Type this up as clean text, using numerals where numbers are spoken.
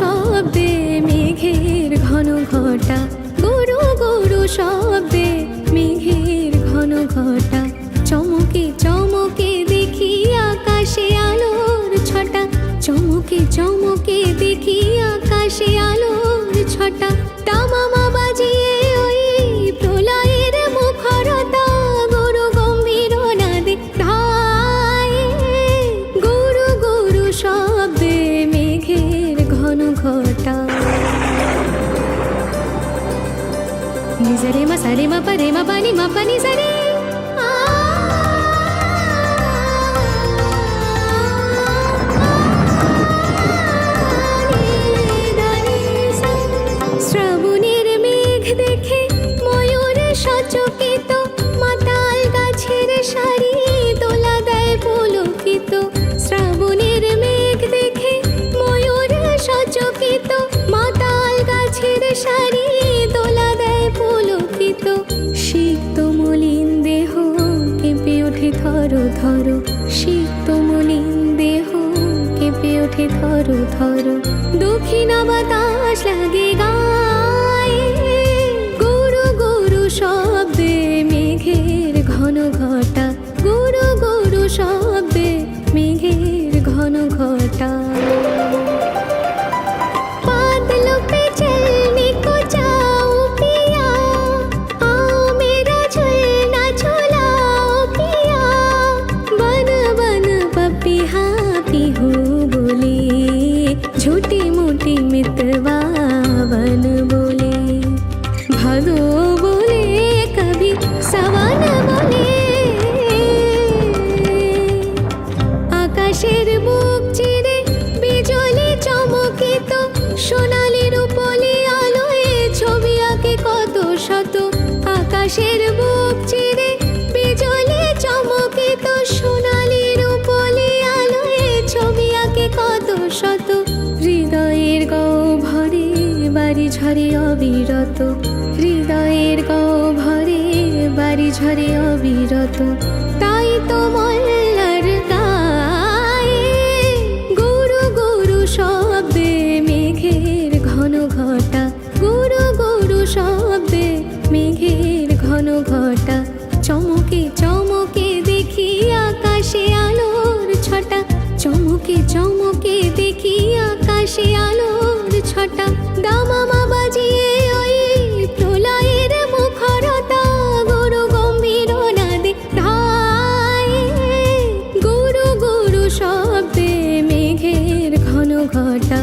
শব্দে মেঘের ঘন ঘটা, গুরু গুরু শব্দে মেঘের ঘন ঘটা। চমকে চমকে দেখি আকাশে আলোর ছটা, চমকে চমকে দেখি আকাশে আলোর ছটা। তামামা বাজিয়ে ওই প্রলয়ের মুখরতা, গুরু গম্ভীর নাদে ধায়ে, গুরু গুরু শব্দে মেঘের ঘন ঘটা। নিজারে মা সারে মা পারে মা পানি মা পানি সারে। শ্রাবণের মেঘ দেখে ময়ূর সচকিত, মাতাল গাছের সারি দোলা দেয় পুলকিত। শ্রাবণের মেঘ দেখে ময়ূর সচকিত, মাতাল গাছের সারি দোলা দেয় পুলকিত। সিক্ত মলিন দেহ কেঁপে ওঠে থর থর, সিক্ত মলিন দেহ কেঁপে ওঠে থর থর। দক্ষিণা বাতাস লাগে গায়ে, গুরু গুরু শব্দে মেঘের ঘন ঘটা, গুরু গুরু শব্দে মেঘের ঘন ঘটা। बादलों पे चलने को जाओ पिया, आओ मेरा झूलना झूलाओ पिया। बन बन पपिहा पिहू बोले, झूठी मूठी मितवा बन बोले। भादो बोले कभी सवन बोले, আকাশের বুক চিরে বিজলি চমকিত, সোনালি রূপলি আলোয় ছবি আঁকে কত শত। আকাশের বুক চিরে বিজলি চমকিত, সোনালি রূপলি আলোয় ছবি আঁকে কত শত। হৃদয়ের গহ্বরে বাড়ি ঝরে অবিরত, হৃদয়ের গহ্বরে বাড়ি ঝরে অবিরত। তাই তো মল্লার গায়ে, গুরু গুরু শব্দে মেঘের ঘন ঘটা, গুরু গুরু শব্দে মেঘের ঘন ঘটা। চমকে চমকে দেখি আকাশে আলোর ছটা, চমকে চমকে দেখি আকাশে আলোর ছটা। দামামা বাজিয়ে ওই প্রলয়ের মুখরতা, গুরু গম্ভীর নাদে ধায়ে, গুরু গুরু শব্দে মেঘের ঘন ঘটা।